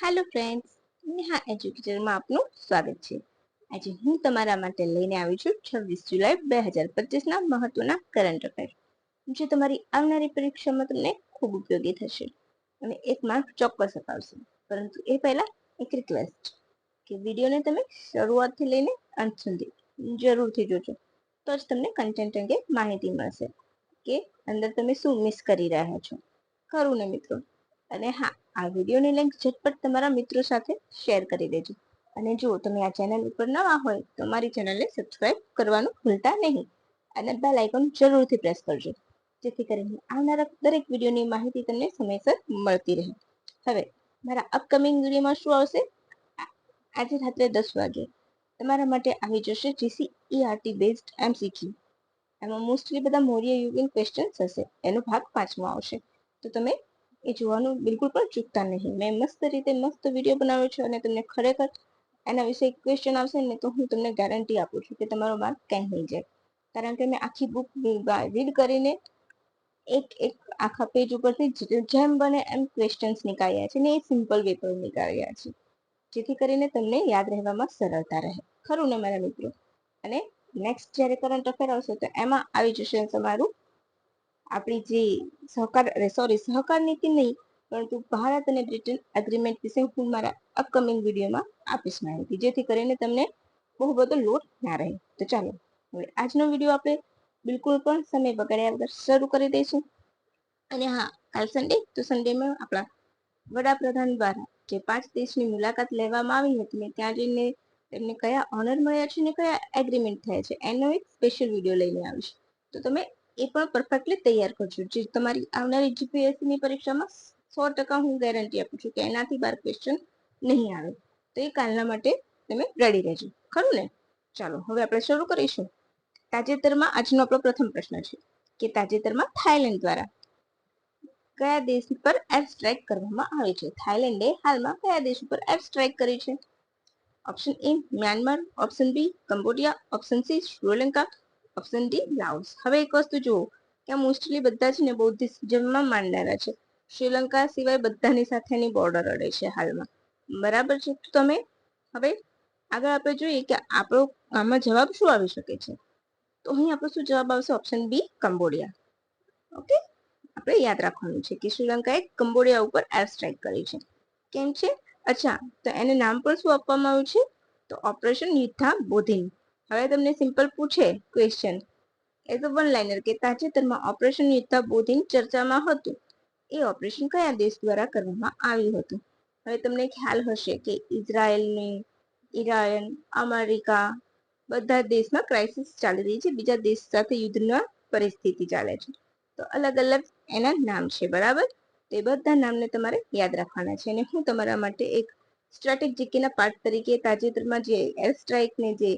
Hello friends, Neha એજ્યુકેટરમાં આપનું સ્વાગત છે. આજે હું તમારા માટે લઈને આવી છું 26 જુલાઈ 2025 ના મહત્વના કરંટ અફેર, જે તમારી આવનારી પરીક્ષામાં તમને ખૂબ ઉપયોગી થશે અને 1 માર્ક ચોક્કસ અપાવશે. પરંતુ એ પહેલા એક રિક્વેસ્ટ કે વિડીયોને તમે શરૂઆતથી લઈને અંત સુધી જરૂરથી જોજો, તો જ તમને કન્ટેન્ટ અંગે માહિતી મળશે કે અંદર તમે શું મિસ કરી રહ્યા છો. ખરું ને મિત્રો? અને હા, આ વિડીયોની લિંક ઝટપટ તમારા મિત્રો સાથે શેર કરી દેજો. અને જો તમે આ ચેનલ ઉપર નવા હોય તો મારી ચેનલને સબસ્ક્રાઇબ કરવાનું ભૂલતા નહીં અને બેલ આઇકોન જરૂરથી પ્રેસ કરજો, જેથી કરીને આવનારા દરેક વિડીયોની માહિતી તમને સમયસર મળતી રહે. હવે મારા અપકમિંગ વિડીયોમાં શું આવશે? આજે રાત્રે 10 વાગે તમારા માટે આવી જશે GCERT બેઝડ MCQ. એમાં મોસ્ટલી બધા મૌર્ય યુગીન ક્વેશ્ચન્સ હશે. એનો ભાગ 5મો આવશે, તો તમે એ જોવાનું બિલકુલ પણ ચૂકતા નહીં. મેં મસ્ત રીતે મસ્ત વિડીયો બનાવ્યો છે અને તમને ખરેખર એના વિશે ક્વેશ્ચન આવશે ને તો હું તમને ગેરંટી આપું છું કે તમારો માર્ક ક્યાંય નહીં જાય. કારણ કે મેં આખી બુક રીડ કરીને એક એક આખા પેજ ઉપરથી જેમ બને એમ ક્વેશ્ચન્સ નીકાળ્યા છે ને એ સિમ્પલ વે પર નીકાળ્યા છે, જેથી કરીને તમને યાદ રહેવામાં સરળતા રહે. ખરું ને મારા મિત્રો? અને નેક્સ્ટ જ્યારે કરંટ અફેર આવશે તો એમાં આવી જશે તમારું આપણી જે સહકાર નીતિ નહીં, પરંતુ ભારત અને બ્રિટન એગ્રીમેન્ટ વિશે હું મારા અપકમિંગ વિડીયોમાં આપીશ માહિતી, જેથી કરીને તમને બહુ બધો લોડ ના રહે. તો ચાલો હવે આજનો વિડીયો આપણે બિલકુલ પણ સમય બગાડ્યા વગર શરૂ કરી દઈશું. અને હા, કાલ સન્ડે, તો સન્ડેમાં આપણા વડાપ્રધાન દ્વારા જે 5 દેશની મુલાકાત લેવામાં આવી હતી ને ત્યાં જઈને તેમને કયા ઓનર મળ્યા છે ને કયા એગ્રીમેન્ટ થયા છે એનો એક સ્પેશિયલ વિડીયો લઈને આવીશ. તો તમે એ પણ પરફેક્ટલી તૈયાર કરજો, જે તમારી આવનારી GPSC ની પરીક્ષામાં 100% હું ગેરંટી આપું છું કે એનાથી 12 ક્વેશ્ચન નહીં આવે. તો એ કાલના માટે તમે રેડી રહેજો. ખરું ને? ચાલો હવે આપણે શરૂ કરીશું. તાજેતરમાં આજનો આપણો પ્રથમ પ્રશ્ન છે કે તાજેતરમાં થાઈલેન્ડ દ્વારા કયા દેશ પર એર સ્ટ્રાઇક કરવામાં આવી છે? થાઈલેન્ડે હાલમાં કયા દેશ ઉપર એર સ્ટ્રાઇક કરી છે? Option A Myanmar, option B Cambodia, option C Sri Lanka, option D Laos. હવે એક વસ્તુ જુઓ કે મોસ્ટલી બધા છે ને બૌદ્ધિઝમમાં માનનારા છે. શ્રીલંકા સિવાય બધાની સાથેની બોર્ડર અડે છે હાલમાં. બરાબર છે? તો તમે હવે આગળ આપણે જોઈએ કે આપણો આમાં જવાબ શું આવી શકે છે. તો અહીં આપણો શું જવાબ આવશે? Option B Cambodia. ઓકે, આપણે યાદ રાખવાનું છે કે શ્રીલંકાએ કંબોડિયા ઉપર એર સ્ટ્રાઇક કરી છે. કેમ છે? અચ્છા, તો એને નામ પણ શું આપવામાં આવ્યું છે? તો ઓપરેશન યુદ્ધા બોધિન. હવે તમને સિમ્પલ પૂછે question as a one liner કે તાજેતરમાં ઓપરેશન યુદ્ધા બોધિન ચર્ચામાં હતું, એ ઓપરેશન કયા દેશ દ્વારા કરવામાં આવ્યું હતું? હવે તમને ખ્યાલ હશે કે ઇઝરાયલની, ઈરાન, અમેરિકા બધા દેશમાં ક્રાઇસિસ ચાલી રહી છે, બીજા દેશ સાથે યુદ્ધના પરિસ્થિતિ ચાલે છે. તો અલગ અલગ એના નામ છે. બરાબર? તો એ બધા નામને તમારે યાદ રાખવાના છે. અને હું તમારા માટે એક સ્ટ્રેટેજિકના પાર્ટ તરીકે તાજેતરમાં જે એર સ્ટ્રાઇક ને જે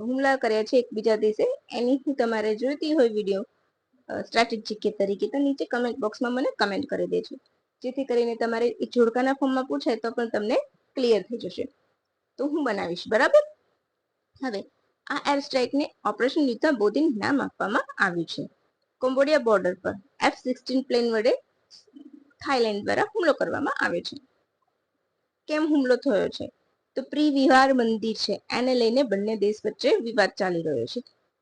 હુમલા કર્યા છે એકબીજા દેશે, એની હું તમારે જોઈતી હોય વિડીયો સ્ટ્રેટેજિક તરીકે, તો નીચે કમેન્ટ બોક્સમાં મને કમેન્ટ કરી દેજો, જેથી કરીને તમારે એક જોડકાના ફોર્મમાં પૂછાય તો પણ તમને ક્લિયર થઈ જશે. તો હું બનાવીશ. બરાબર? હવે આ એર સ્ટ્રાઇકને ઓપરેશન યુદ્ધા બોધિન નામ આપવામાં આવ્યું છે. કંબોડિયા બોર્ડર પર F-16 પ્લેન વડે થાઈલેન્ડ દ્વારા હુમલો કરવામાં આવ્યો છે. કેમ હુમલો થયો છે? તો પ્રિવિહાર મંદિર છે, એને લઈને બંને દેશ વચ્ચે વિવાદ ચાલી રહ્યો છે.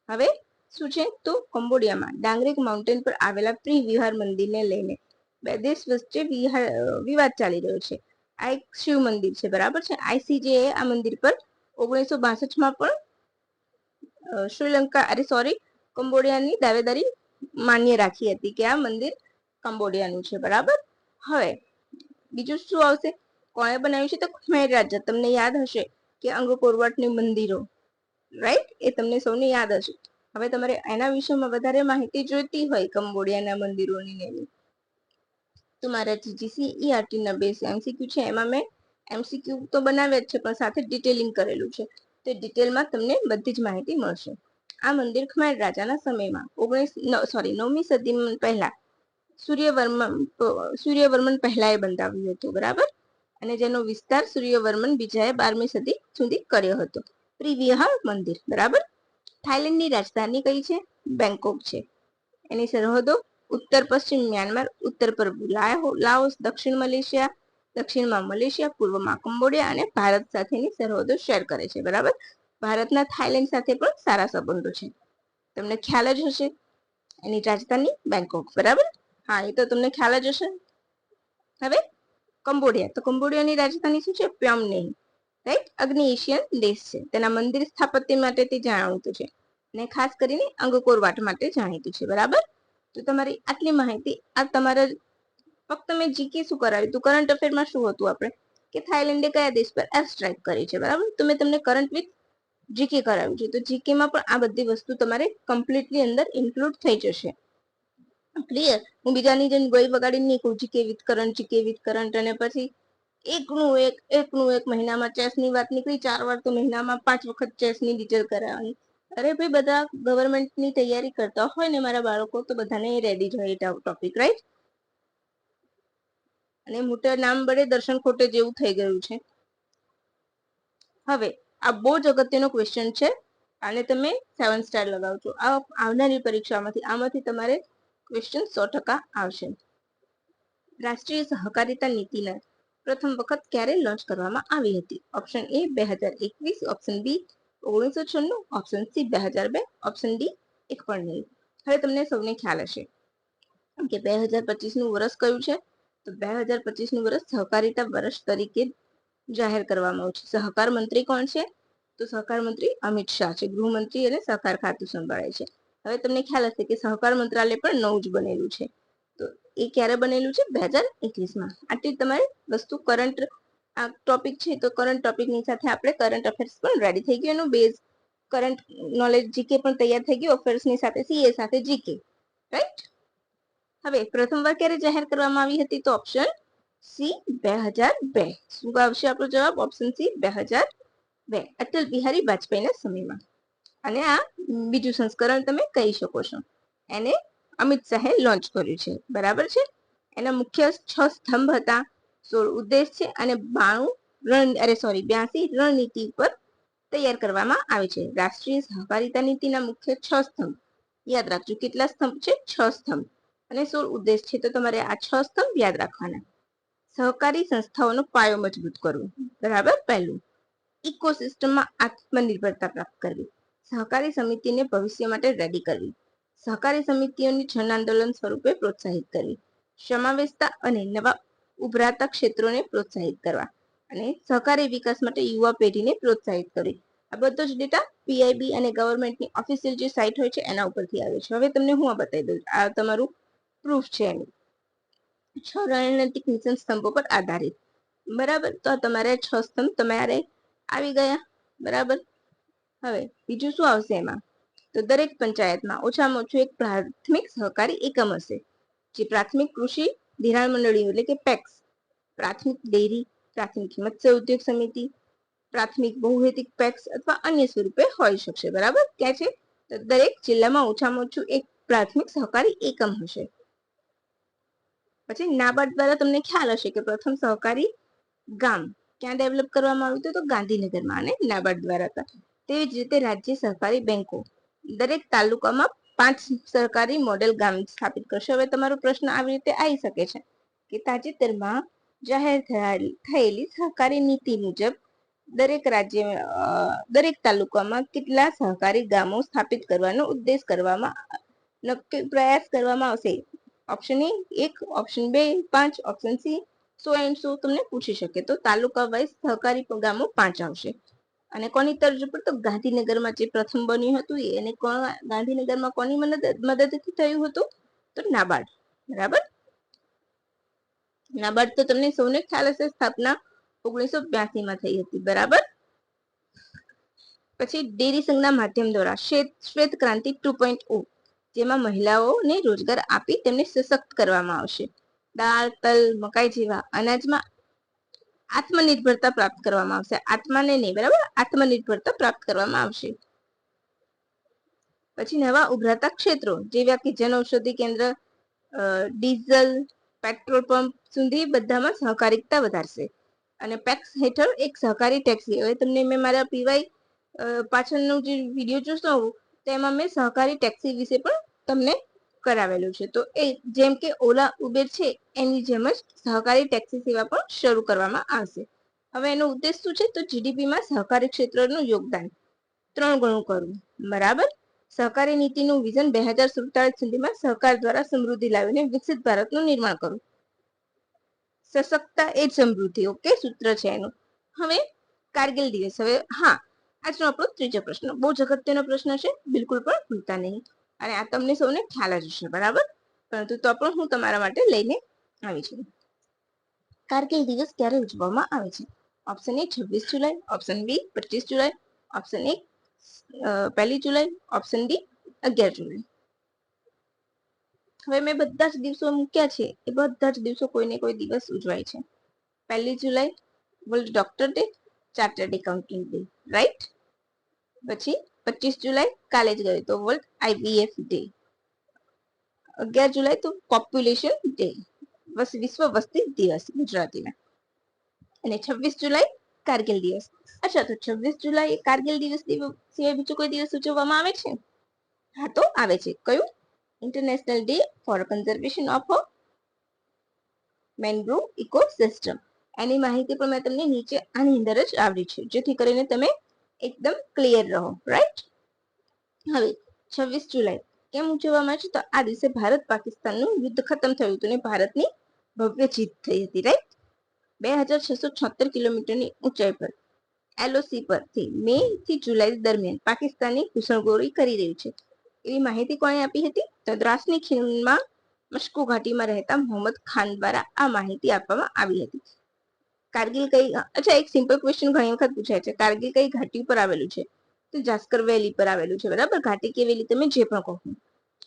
હવે શું છે? તો કંબોડિયામાં ડાંગરેક માઉન્ટેન પર આવેલા પ્રિવિહાર મંદિરને લઈને બે દેશ વચ્ચે વિવાદ ચાલી રહ્યો છે. આ એક શિવ મંદિર છે. બરાબર છે? ICJ આ મંદિર પર 1962માં પણ કંબોડિયાની દાવેદારી માન્ય રાખી હતી કે આ મંદિર કંબોડિયાનું છે. બરાબર? હવે બીજું શું આવશે? કોણે બનાવ્યું છે? તો ખમેર રાજા. તમને યાદ હશે કે અંગકોર વાટની મંદિરો, રાઈટ? એ તમને સૌને યાદ હશે. હવે તમારે એના વિષયમાં વધારે માહિતી જોઈતી હોય કંબોડિયાના મંદિરોની ને તો મારા GCERT ના બેઝ MCQ છે, એમાં મેં MCQ તો બનાવ્યા જ છે પણ સાથે ડિટેલિંગ કરેલું છે. તે ડિટેલમાં તમને બધી જ માહિતી મળશે. આ મંદિર ખમેર રાજાના સમયમાં 9મી સદી પહેલા સૂર્યવર્મન પહેલાએ બંધાવ્યું હતું. બરાબર? અને જેનો વિસ્તાર સૂર્યવર્મન બીજાએ 12મી સદી સુધી કર્યો હતો. પ્રિવિહાર મંદિર. બરાબર? થાઈલેન્ડની રાજધાની કઈ છે? બેંકોક છે. એની સરહદો ઉત્તર પશ્ચિમ મ્યાનમાર, ઉત્તર પૂર્વ લાઓસ, દક્ષિણ મલેશિયા, દક્ષિણમાં મલેશિયા, પૂર્વમાં કંબોડિયા અને ભારત સાથેની સરહદો શેર કરે છે. બરાબર, ભારતના થાઈલેન્ડ સાથે પણ સારા સંબંધો છે. તમને ખ્યાલ જ હશે. એની રાજધાની બેંકોક. બરાબર, હા, એ તો તમને ખ્યાલ જ હશે. હવે કંબોડિયા, તો કંબોડિયાની રાજધાની શું છે? પ્યોમ નેમ. રાઈટ, અગ્નિ એશિયન દેશ છે. તેના મંદિર સ્થાપત્ય માટે તે જાણીતું છે અને ખાસ કરીને અંગકોર વાટ માટે જાણીતું છે. બરાબર, તો તમારી આટલી માહિતી આ તમારા ફક્ત મેં જીકે શું કરાવ્યું હતું, કરંટ અફેરમાં શું હતું આપણે કે થાઈલેન્ડે કયા દેશ પર એર સ્ટ્રાઇક કરી છે. બરાબર, તો મેં તમને કરંટ વિથ જીકે કરાવ્યું છે. તો જીકે માં પણ આ બધી વસ્તુ તમારે કમ્પ્લીટલી અંદર ઇન્ક્લુડ થઈ જશે. ક્લિયર? હું બીજાની જેમ ગઈ વગાડી નહીં કહું જીકે વિથ કરંટ અને પછી એકનું એક મહિનામાં ચેસની વાત નીકળી 4 વાર, તો મહિનામાં 5 વખત ચેસની ડિટેલ કરાવવાની. અરે ભાઈ, બધા ગવર્મેન્ટની તૈયારી કરતા હોય ને મારા બાળકો, તો બધાને રેડી જ હોય ટોપિક. રાઈટ, અને મોટા નામ બળે દર્શન ખોટે જેવું થઈ ગયું છે. હવે આ બહુ જ અગત્યનો ક્વેશ્ચન છે, આને તમે 7 સ્ટાર લગાવજો. આ આવનારી પરીક્ષામાંથી આમાંથી તમારે ક્વેશ્ચન 100% આવશે. રાષ્ટ્રીય સહકારિતા નીતિના પ્રથમ વખત ક્યારે લોન્ચ કરવામાં આવી હતી? Option A 2021, option B 1996, option C 2002, option D 1 પણ નહીં. હવે તમને સૌને ખ્યાલ હશે કે 2025 નું વર્ષ કયું છે? તો 2025 નું વર્ષ સહકારિતા વર્ષ તરીકે જાહેર કરવામાં આવ્યું છે. સહકાર મંત્રી કોણ છે? તો સહકાર મંત્રી અમિત શાહ છે. ગૃહમંત્રી અને સહકાર ખાતું સંભાળે છે. હવે તમને ખ્યાલ હશે કે સહકાર મંત્રાલય પણ નવું જ બનેલું છે. તો એ ક્યારે બનેલું છે? 2021માં. આટલી તમારી વસ્તુ કરંટ આ ટોપિક છે, તો કરંટ ટોપિકની સાથે આપણે કરંટ અફેર્સ પણ રેડી થઈ ગયું. એનું બેઝ કરંટ નોલેજ જીકે પણ તૈયાર થઈ ગયું અફેર્સની સાથે, સીએ સાથે જીકે. રાઈટ, હવે પ્રથમવાર ક્યારે જાહેર કરવામાં આવી હતી? તો ઓપ્શન સી 2002. શું આવશે આપણો જવાબ? ઓપ્શન સી 2002, અટલ બિહારી વાજપેયીના સમયમાં. અને આ બીજું સંસ્કરણ તમે કહી શકો છો. એને અમિત શાહે લોન્ચ કર્યું છે. બરાબર છે. એના મુખ્ય 6 સ્તંભ હતા, 16 ઉદ્દેશ છે અને 82 રણનીતિ પર તૈયાર કરવામાં આવે છે. રાષ્ટ્રીય સહકારિતા નીતિના મુખ્ય 6 સ્તંભ યાદ રાખજો. કેટલા સ્તંભ છે? 6 સ્તંભ અને 16 ઉદ્દેશ છે. તો તમારે આ 6 સ્તંભ યાદ રાખવાના. સહકારી સંસ્થાઓનો પાયો મજબૂત કરવો. બરાબર, પહેલું. ઇકોસિસ્ટમમાં આત્મનિર્ભરતા પ્રાપ્ત કરવી. સહકારી સમિતિને ભવિષ્ય માટે રેડી કરવી. સહકારી સમિતિઓની જન આંદોલન સ્વરૂપે પ્રોત્સાહિત કરવી. સમાવેશતા અને નવા ઉભરાતા ક્ષેત્રોને પ્રોત્સાહિત કરવા અને સહકારી વિકાસ માટે યુવા પેઢીને પ્રોત્સાહિત કરવી. આ બધો જ ડેટા પીઆઈબી અને ગવર્મેન્ટની ઓફિશિયલ જે સાઇટ હોય છે એના ઉપરથી આવે છે. હવે તમને હું આ બતાવી દઉં. આ તમારું પ્રૂફ છે એનું. 6 રણનીતિક મિશન સ્તંભો પર આધારિત. બરાબર, તો તમારે 6 સ્તંભ તમારે આવી ગયા. બરાબર, હવે બીજું શું આવશે એમાં? તો દરેક પંચાયતમાં ઓછામાં ઓછું એક પ્રાથમિક સહકારી એકમ હશે, જે પ્રાથમિક કૃષિ ધિરાણ મંડળીઓ એટલે કે પેક્સ, પ્રાથમિક ડેરી, પ્રાથમિક મત્સ્ય ઉદ્યોગ સમિતિ, પ્રાથમિક બહુહેતુક પેક્સ અથવા અન્ય સ્વરૂપે હોઈ શકશે. બરાબર, ક્યાં છે? તો દરેક જિલ્લામાં ઓછામાં ઓછું એક પ્રાથમિક સહકારી એકમ હશે. પછી નાબાર્ડ દ્વારા તમને ખ્યાલ હશે કે પ્રથમ સહકારી ગામ ક્યાં ડેવલપ કરવામાં આવ્યું હતું? તો ગાંધીનગરમાં, અને નાબાર્ડ દ્વારા હતા. તેવી જ રીતે રાજ્ય સહકારી બેંકો દરેક તાલુકામાં 5 સરકારી મોડેલ ગામ સ્થાપિત કરશે. હવે તમારો પ્રશ્ન આવી રીતે આવી શકે છે કે તાજેતરમાં જાહેર થયેલી સહકારી નીતિ મુજબ દરેક તાલુકામાં કેટલા સહકારી ગામો સ્થાપિત કરવાનો ઉદ્દેશ પ્રયાસ કરવામાં આવશે? Option A 1, option 2 5, option C 100 તમને પૂછી શકે. તો તાલુકા વાઇઝ સહકારી ગામો 5 આવશે. અને કોની તર્જ પર? તો ગાંધીનગરમાં જે પ્રથમ બન્યું હતું એને ગાંધીનગરમાં કોની મદદથી થયું હતું? તો નાબાર્ડ. બરાબર, નાબાર્ડ તો તમને સૌને ખ્યાલ હશે, સ્થાપના 1982માં થઈ હતી. બરાબર, પછી ડેરી સંઘના માધ્યમ દ્વારા શ્વેત ક્રાંતિ 2.0, જેમાં મહિલાઓને રોજગાર આપી તેમને સશક્ત કરવામાં આવશે. દાળ, તલ, મકાઈ જેવા અનાજમાં આત્મનિર્ભરતા પ્રાપ્ત કરવામાં આવશે. આત્માને નહીં, બરાબર, આત્મનિર્ભરતા પ્રાપ્ત કરવામાં આવશે. પછી નવા ઉભરાતા ક્ષેત્રો જેવા કે જનઔષધિ કેન્દ્ર, ડીઝલ, પેટ્રોલ પંપ સુધી બધામાં સહકારિતા વધારશે. અને પેક્સ હેઠળ એક સહકારી ટેક્સી. હવે તમને મેં મારા પીવાય પાછળનો જે વિડીયો જોશો તો એમાં મેં સહકારી ટેક્સી વિશે પણ તમને કરાવેલું છે. તો એ જેમ કે ઓલા ઉબેર છે એની જેમ જ સહકારી ટેક્સી સેવા પણ શરૂ કરવામાં આવશે. હવે એનો ઉદ્દેશ શું છે? તો જીડીપીમાં સહકારી ક્ષેત્રનું યોગદાન 3 ગણું કરવું. બરાબર. સહકારી નીતિનું વિઝન 2047 સુધીમાં સહકાર દ્વારા સમૃદ્ધિ લાવીને વિકસિત ભારતનું નિર્માણ કરવું. સશક્તા એ જ સમૃદ્ધિ. ઓકે, સૂત્ર છે એનું. હવે કારગિલ દિવસ. હવે હા, આજનો આપણો ત્રીજો પ્રશ્ન બહુ જ અગત્યનો પ્રશ્ન છે, બિલકુલ પણ ભૂલતા નહીં. અને આ તમને સૌને ખ્યાલ જ હશે, બરાબર, પરંતુ તો પણ હું તમારા માટે લઈને આવી છું. કારગિલ દિવસ ક્યારે ઉજવવામાં આવે છે? ઓપ્શન એ 26 જુલાઈ, ઓપ્શન બી 25 જુલાઈ, ઓપ્શન એ 1 જુલાઈ, ઓપ્શન ડી 11 જુલાઈ. હવે મેં બધા જ દિવસો મૂક્યા છે, એ બધા જ દિવસો કોઈને કોઈ દિવસ ઉજવાય છે. 1 જુલાઈ world doctor day, chartered accountant day, right. પછી 25 જુલાઈ કાલે જ ગયો તો વર્લ્ડ આઈવીએફ ડે. 11 જુલાઈ તો પોપ્યુલેશન ડે, વિશ્વ વસ્તી દિવસ ગુજરાતીમાં. અને 26 જુલાઈ કારગિલ દિવસ. અચ્છા, તો 26 જુલાઈ કારગિલ દિવસ સિવાય બીજો કોઈ દિવસ ઉજવવામાં આવે છે? હા, તો આવે છે. કયું? International day for conservation of mangrove ecosystem. એની માહિતી પણ મેં તમને નીચે આની અંદર જ આવડી છે, જેથી કરીને તમે એકદમ ક્લિયર રહો, રાઈટ. હવે 26 જુલાઈ કેમ ઉજવવામાં આવે છે? તો આ દિવસે ભારત પાકિસ્તાનનું યુદ્ધ ખતમ થયું હતું અને ભારતની ભવ્ય જીત થઈ હતી, રાઈટ. 2676 કિલોમીટરની ઊંચાઈ પર એલઓસી પરથી મે થી જુલાઈ દરમિયાન પાકિસ્તાનની ઘૂસણખોરી કરી રહ્યું છે, એવી માહિતી કોણે આપી હતી? તો દ્રાસની ખીણમાં મસ્કો ઘાટીમાં રહેતા મોહમ્મદ ખાન દ્વારા આ માહિતી આપવામાં આવી હતી. કારગિલ કઈ, અચ્છા, એક સિમ્પલ ક્વેશ્ચન ઘણી વખત પૂછાય છે, કારગિલ કઈ ઘાટી પર આવેલું છે? તો જાસ્કર વેલી પર આવેલું છે, બરાબર. ઘાટી કે વેલી તમે જે પણ કહો.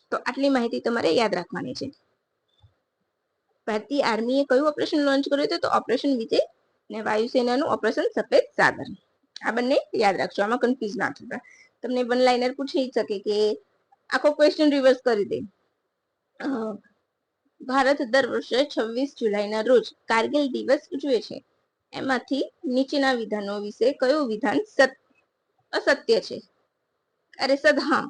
તો આટલી માહિતી તમારે યાદ રાખવાની છે. ભારતીય આર્મીએ કયું ઓપરેશન લોન્ચ કર્યું હતું? તો ઓપરેશન વિજય અને વાયુસેનાનું ઓપરેશન સફેદ સાગર. આ બંને યાદ રાખજો, આમાં કન્ફ્યુઝ ના થતા. તમને વન લાઇનર પૂછી શકે કે આખો ક્વેશ્ચન રિવર્સ કરી દે. ભારત દર વર્ષે 26 જુલાઈના રોજ કારગિલ દિવસ ઉજવે છે. એમાંથી નીચેના વિધાનો વિશે કયું વિધાન અસત્ય છે? અરે સદ, હા,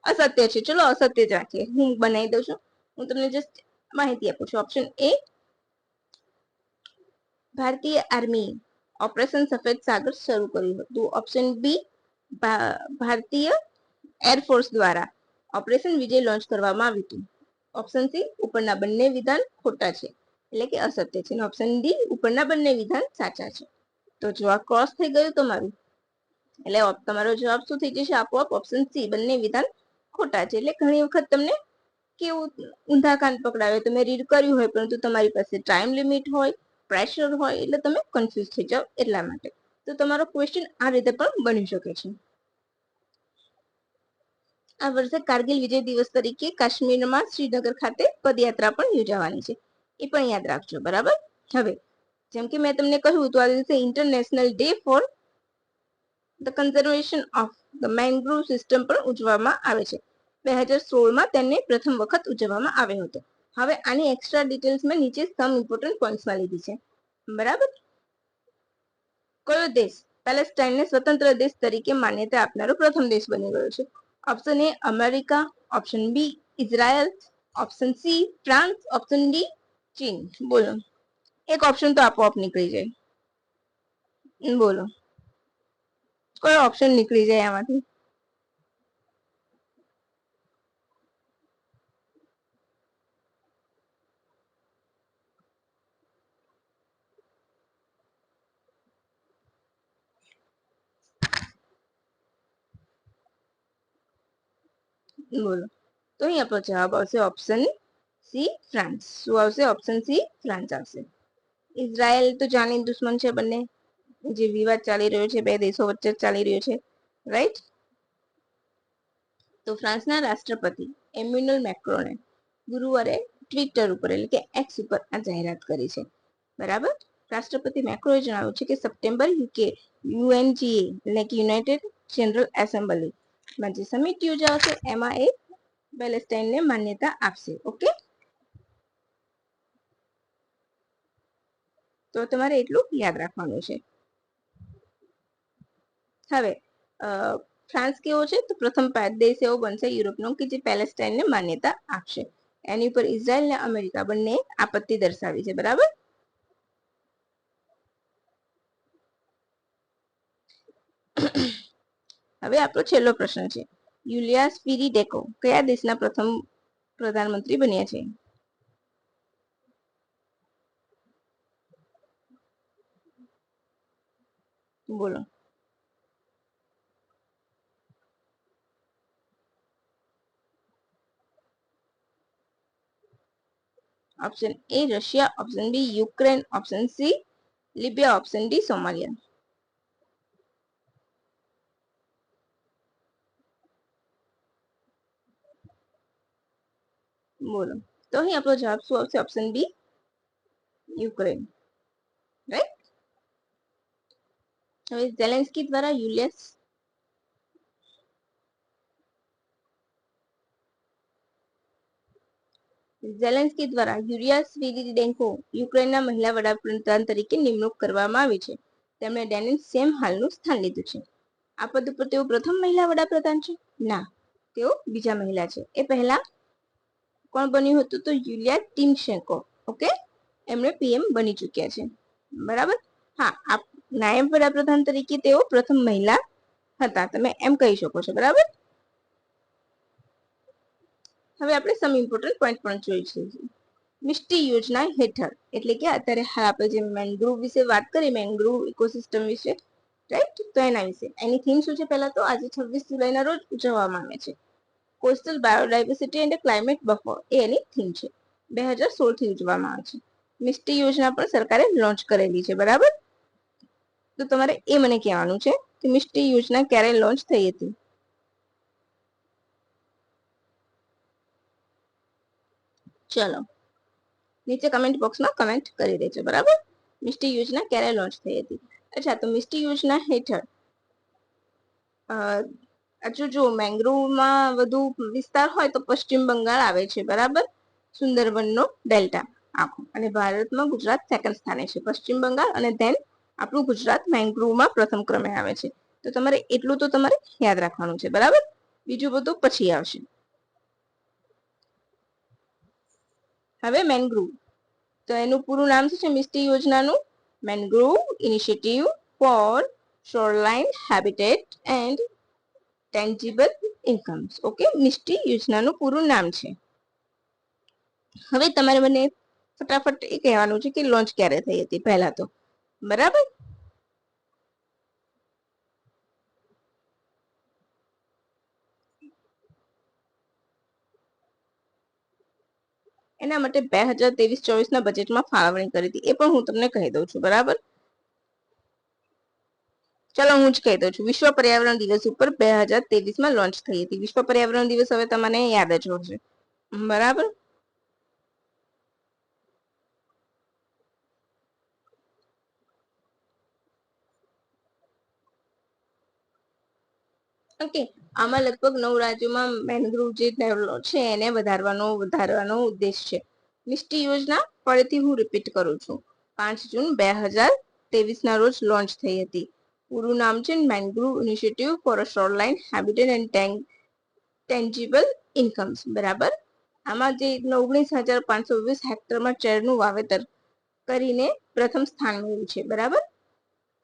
અસત્ય છે. ચલો અસત્ય જ રાખીએ, હું બનાવી દઉં છું. હું તમને જસ્ટ માહિતી આપું છું. ઓપ્શન એ, ભારતીય આર્મી ઓપરેશન સફેદ સાગર શરૂ કર્યું હતું. ઓપ્શન બી, ભારતીય એરફોર્સ દ્વારા ઓપરેશન વિજય લોન્ચ કરવામાં આવ્યું હતું. ઓપ્શન સી, ઉપરના બંને વિધાન ખોટા છે, એટલે કે અસત્ય છે. ઓપ્શન ડી, ઉપરના બંને વિધાન સાચા છે. તો જવાબ ક્રોસ થઈ ગયું તમારું, એટલે તમારો જવાબ શું થઈ જશે? આપોઆપ ઓપ્શન સી, બંને વિધાન ખોટા છે. એટલે ઘણી વખત તમને કેવું ઊંધા કાન પકડાવે, તમે રીડ કર્યું હોય પરંતુ તમારી પાસે ટાઈમ લિમિટ હોય, પ્રેશર હોય, એટલે તમે કન્ફ્યુઝ થઈ જાઓ, એટલા માટે. તો તમારો ક્વેશ્ચન આ રીતે પણ બની શકે છે. આ વર્ષે કારગિલ વિજય દિવસ તરીકે કાશ્મીરમાં શ્રીનગર ખાતે પદયાત્રા પણ યોજાવાની છે, એ પણ યાદ રાખજો, બરાબર. હવે જેમ કે મેં તમને કહ્યું તો આ દિવસે international day for the conservation of the mangrove system પણ ઉજવવામાં આવે છે. 2016માં તેને પ્રથમ વખત ઉજવવામાં આવ્યો હતો. હવે આની એક્સ્ટ્રા ડિટેલ્સ મેં નીચે સમ ઇમ્પોર્ટન્ટ પોઈન્ટ્સમાં લીધી છે, બરાબર. કયો દેશ પેલેસ્ટાઇનને સ્વતંત્ર દેશ તરીકે માન્યતા આપનારો પ્રથમ દેશ બની ગયો છે? Option A America, option B Israel, option C France, option D ચીન. બોલો, એક ઓપ્શન તો આપોઆપ નીકળી જાય. બોલો, કયો ઓપ્શન નીકળી જાય આમાંથી? બોલો, તો અહીં આપણો જવાબ આવશે ઓપ્શન સી ફ્રાન્સ. શું આવશે? ઓપ્શન સી ફ્રાન્સ આવશે. ઇઝરાયલ તો જાની દુશ્મન છે, બંને જે વિવાદ ચાલી રહ્યો છે બે દેશો વચ્ચે ચાલી રહ્યો છે, રાઈટ. તો ફ્રાન્સના રાષ્ટ્રપતિ એમ્યુઅલ મેક્રોને ગુરુવારે ટ્વિટર ઉપર, એટલે કે એક્સ ઉપર આ જાહેરાત કરી છે, બરાબર. રાષ્ટ્રપતિ મેક્રોએ જણાવ્યું છે કે સપ્ટેમ્બર યુએનજીએ, એટલે કે યુનાઇટેડ જનરલ એસેમ્બલીમાં જે સમિટ યોજાશે એમાં એ પેલેસ્ટાઇનને માન્યતા આપશે. ઓકે, તો તમારે એટલું યાદ રાખવાનું છે. હવે ફ્રાન્સ કેવો છે તો પ્રથમ દેશ એવો બનશે યુરોપનો કે જે પેલેસ્ટાઇનને માન્યતા આપશે. એની ઉપર ઇઝરાયલ અને અમેરિકા બંને આપત્તિ દર્શાવી છે. બરાબર. હવે આપણો છેલ્લો પ્રશ્ન છે, યુલિયા સ્પિરીડેકો કયા દેશના પ્રથમ પ્રધાનમંત્રી બન્યા છે? બોલો. Option A Russia, option B Ukraine, option C Libya, option D Somalia. બોલો. તો અહીં આપણો જવાબ શું આવશે? Option B Ukraine. રાઈટ. હવે ઝેલેન્સ્કી દ્વારા યુલિયા સ્વિરિડેન્કો યુક્રેનના મહિલા વડાપ્રધાન તરીકે નિમણૂક કરવામાં આવી છે. તેમણે ડેનિસ સેમ હાલનું સ્થાન લીધું છે. આ પદ ઉપર તેઓ પ્રથમ મહિલા વડાપ્રધાન છે? ના, તેઓ બીજા મહિલા છે. એ પહેલા કોણ બન્યું હતું? તો યુલિયા ટીમશેન્કો. ઓકે, એમણે પીએમ બની ચૂક્યા છે. બરાબર. હા, નાયબ વડાપ્રધાન તરીકે તેઓ પ્રથમ મહિલા હતા, તમે એમ કહી શકો છો. બરાબર. હવે આપણે સમ ઇમ્પોર્ટન્ટ પોઈન્ટ પણ જોઈશું. મિષ્ટી યોજના હેઠળ, એટલે કે અત્યારે હાલ આપણે જે મેંગ્રુવ વિશે વાત કરી, મેંગ્રુવ ઇકોસિસ્ટમ વિશે, રાઈટ, તો એના વિશે એની થીમ શું છે? પહેલા તો આજે 26 જુલાઈના રોજ ઉજવવામાં આવે છે. Coastal biodiversity and climate buffer A any theme છે. 2016 થી ઉજવવામાં આવે છે. મિષ્ટી યોજના પણ સરકારે લોન્ચ કરેલી છે. બરાબર. તો તમારે એ મને કહેવાનું છે કે મિષ્ટી યોજના ક્યારે લોન્ચ થઈ હતી? ચલો, નીચે કમેન્ટ બોક્સમાં કમેન્ટ કરી દેજો. બરાબર. મિષ્ટી યોજના ક્યારે લોન્ચ થઈ હતી? અચ્છા, તો મિષ્ટી યોજના હેઠળ હજુ જો મેંગ્રુવમાં વધુ વિસ્તાર હોય તો પશ્ચિમ બંગાળ આવે છે. બરાબર. સુંદરબનનો ડેલ્ટા આખો, અને ભારતમાં ગુજરાત સેકન્ડ સ્થાને છે. પશ્ચિમ બંગાળ અને ધેન આપણું ગુજરાત મેંગ્રુવમાં પ્રથમ ક્રમે આવે છે. તો તમારે એટલું તો તમારે યાદ રાખવાનું છે. બરાબર. બીજું બધું પછી આવશે. હવે મેંગ્રુવ, તો એનું પૂરું નામ શું છે મિષ્ટી યોજનાનું? Mangrove initiative for shoreline habitat and tangible incomes. Okay, Mishti યોજનાનું પૂરું નામ છે. હવે તમારે મને ફટાફટ એ કહેવાનું છે કે લોન્ચ ક્યારે થઈ હતી પહેલા તો. બરાબર. એના માટે 2023-24 ના બજેટમાં ફાળવણી કરી હતી, એ પણ હું તમને કહી દઉં છું. બરાબર. ચલો, હું જ કહી દઉં છું. વિશ્વ પર્યાવરણ દિવસ ઉપર 2023માં લોન્ચ થઈ હતી. વિશ્વ પર્યાવરણ દિવસ હવે તમને યાદ જ હશે. બરાબર. ઓકે, આમાં લગભગ 9 રાજ્યોમાં મેંગ્રુવ જે છે એને વધારવાનો ઉદ્દેશ છે. મિષ્ટી યોજના ફરીથી હું રિપીટ કરું છું, 5 જૂન 2023ના રોજ લોન્ચ થઈ હતી. પૂરું નામ છે mangrove initiative for a shoreline habitat and tangible incomes. બરાબર. આમાં જે 19,520 હેક્ટરમાં ચેરનું વાવેતર કરીને પ્રથમ સ્થાન મેળવ્યું છે. બરાબર.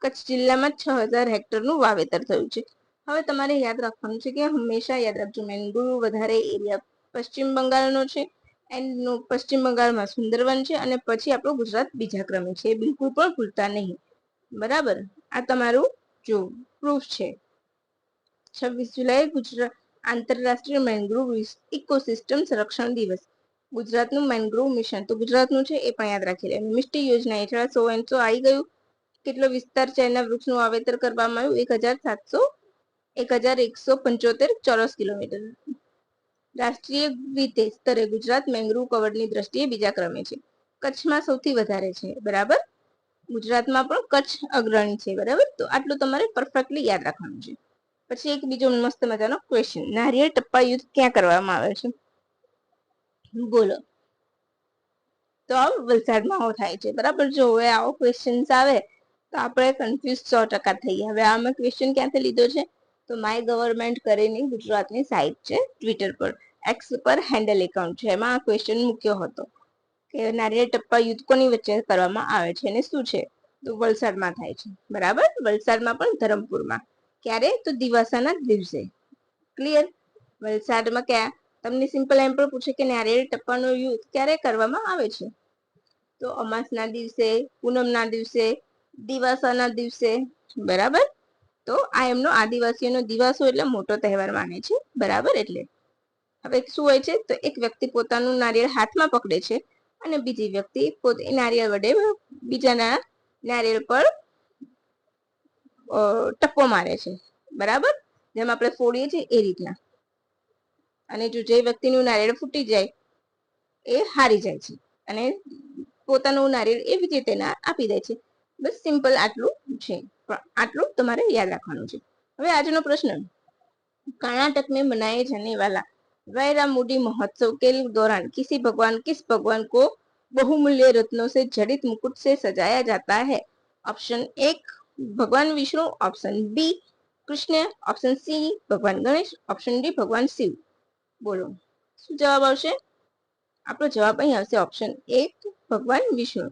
કચ્છ જિલ્લામાં 6,000 હેક્ટરનું વાવેતર થયું છે. હવે તમારે યાદ રાખવાનું છે કે હંમેશા યાદ રાખજો, મેંગ્રુવ વધારે એરિયા પશ્ચિમ બંગાળનો છે, એન્ડ પશ્ચિમ બંગાળમાં સુંદરવન છે, અને પછી આપણું ગુજરાત બીજા ક્રમે છે. એ બિલકુલ પણ ભૂલતા નહીં. બરાબર. આ તમારું જો પ્રૂફ છે. 26 જુલાઈ ગુજરાત આંતરરાષ્ટ્રીય મેંગ્રુવ ઇકોસિસ્ટમ સંરક્ષણ દિવસ. ગુજરાતનું મેંગ્રુવ મિશન, તો ગુજરાતનું છે એ પણ યાદ રાખી લેવાનું. મિષ્ટી યોજના હેઠળ 100 આવી ગયું. કેટલો વિસ્તાર છે એના વૃક્ષનું વાવેતર કરવામાં આવ્યું? 1,175 ચોરસ કિલોમીટર. રાષ્ટ્રીય રીતે સ્તરે ગુજરાત મેંગ્રુવ કવરની દ્રષ્ટિએ બીજા ક્રમે છે. કચ્છમાં સૌથી વધારે છે. બરાબર. ગુજરાતમાં પણ કચ્છ અગ્રણી છે. બરાબર. તો આટલું તમારે પરફેક્ટલી યાદ રાખવાનું છે. પછી એક બીજો મસ્ત મજાનો ક્વેશ્ચન, નારિયેળ ટપ્પા યુદ્ધ ક્યાં કરવામાં આવે છે? બોલો. તો વલસાડમાં થાય છે. બરાબર. જો હવે આવો ક્વેશ્ચન આવે તો આપણે કન્ફ્યુઝ 100% થઈએ. હવે આમાં ક્વેશ્ચન ક્યાંથી લીધો છે? તો માય ગવર્મેન્ટ કરીને ગુજરાતની સાઇટ છે ટ્વિટર પર, એક્સ પર હેન્ડલ એકાઉન્ટ છે, એમાં આ ક્વેશ્ચન મૂક્યો હતો કે નારિયેળ ટપ્પા યુદ્ધ કોની વચ્ચે કરવામાં આવે છે અને શું છે? તો વલસાડમાં થાય છે, બરાબર. વલસાડમાં પણ ધરમપુરમાં. ક્યારે? તો દિવાસાના દિવસે. ક્લિયર? વલસાડમાં ક્યાં? તમને સિમ્પલ એમ પણ પૂછે કે નારિયેળ ટપ્પાનો યુદ્ધ ક્યારે કરવામાં આવે છે? તો અમાસના દિવસે, પૂનમના દિવસે, દિવાસાના દિવસે, બરાબર. તો આ એમનો આદિવાસીઓનો દિવાસો એટલે મોટો તહેવાર માને છે, બરાબર. એટલે હવે શું હોય છે? તો એક વ્યક્તિ પોતાનું નારિયેળ હાથમાં પકડે છે અને બીજી વ્યક્તિ પોતે નારિયેળ વડે બીજાના નારિયેળ પર ટપ્પો મારે છે, બરાબર. જેમ આપણે ફોડીએ છીએ એ રીતના. અને જો જે વ્યક્તિનું નારિયેળ ફૂટી જાય એ હારી જાય છે અને પોતાનું નારિયેળ એવી રીતે આપી દે છે. બસ સિમ્પલ આટલું છે, આટલું તમારે યાદ રાખવાનું છે. હવે આજનો प्रश्न, कर्नाटक में मनाए जाने वाला वैरामुडी महोत्सव के दौरान किस भगवान को बहुमूल्य रत्नों से जड़ित मुकुट से सजाया जाता है? ऑप्शन 1 भगवान Vishnu, option B Krishna, option C भगवान गणेश, ऑप्शन डी भगवान शिव. બોલો શું જવાબ આવશે? આપણો જવાબ અહીં આવશે ઓપ્શન 1 ભગવાન વિષ્ણુ,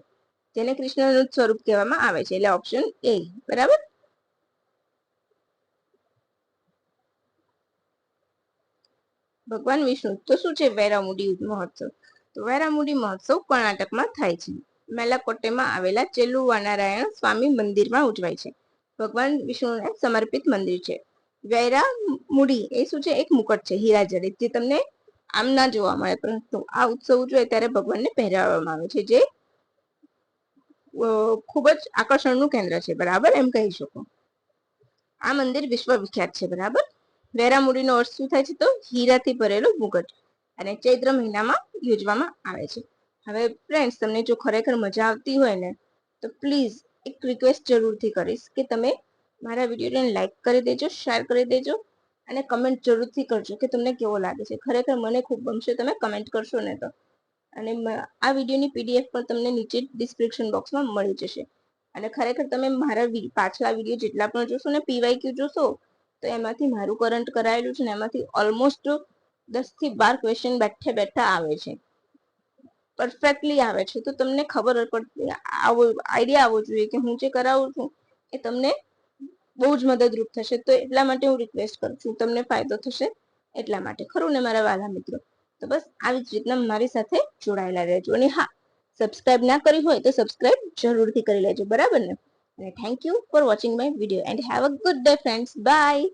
જેને કૃષ્ણનું સ્વરૂપ કહેવામાં આવે છે, એટલે ઓપ્શન એ, બરાબર. ભગવાન વિષ્ણુ તો શું છે વૈરામુડી મહોત્સવ? તો વૈરામુડી મહોત્સવ કર્ણાટકમાં થાય છે. મેલાકોટેમાં આવેલા ચેલુવાનારાયણ સ્વામી મંદિરમાં ઉજવાય છે. ભગવાન વિષ્ણુને સમર્પિત મંદિર છે. વૈરામુડી એ શું છે? એક મુકટ છે હીરા જડિત, જે તમને આમ ના જોવા મળે, પરંતુ આ ઉત્સવ ઉજવાય ત્યારે ભગવાનને પહેરાવવામાં આવે છે, જે ખૂબ જ આકર્ષણનું કેન્દ્ર છે, બરાબર, એમ કહી શકો. આ મંદિર વિશ્વ વિખ્યાત છે, બરાબર. વૈરામુડીનો અર્થ શું થાય છે? તો હીરાથી ભરેલો મુગટ, અને ચૈત્ર મહિનામાં યોજવામાં આવે છે. હવે ફ્રેન્ડ્સ, તમને જો ખરેખર મજા આવતી હોય ને તો પ્લીઝ એક રિક્વેસ્ટ જરૂરથી કરીશ કે તમે મારા વિડીયોને લાઈક કરી દેજો, શેર કરી દેજો અને કમેન્ટ જરૂરથી કરજો કે તમને કેવો લાગે છે. ખરેખર મને ખૂબ ગમશે તમે કમેન્ટ કરશો ને તો. અને આ વિડીયોની પીડીએફ પણ તમને નીચે ડિસ્ક્રિપ્શન બોક્સમાં મળી જશે. અને ખરેખર તમે મારા પાછલા વિડીયો જેટલા પણ જોશો ને, પીવાયક્યુ જોશો, તો એમાંથી મારું કરંટ કરાયેલું છે ને એમાંથી ઓલમોસ્ટ 10 થી 12 ક્વેશ્ચન બેઠે બેઠા આવે છે, પરફેક્ટલી આવે છે. તો તમને ખબર પડતી આઈડિયા આવવો જોઈએ કે હું જે કરાવું છું એ તમને બહુ જ મદદરૂપ થશે. તો એટલા માટે હું રિક્વેસ્ટ કરું છું, તમને ફાયદો થશે એટલા માટે, ખરું ને મારા વાલા મિત્રો? તો બસ આવી જ રીતના મારી સાથે જોડાયેલા રહેજો. અને હા, સબસ્ક્રાઇબ ના કરી હોય તો સબસ્ક્રાઇબ જરૂરથી કરી લેજો, બરાબર ને? અને thank you for watching my video and have a good day friends. By.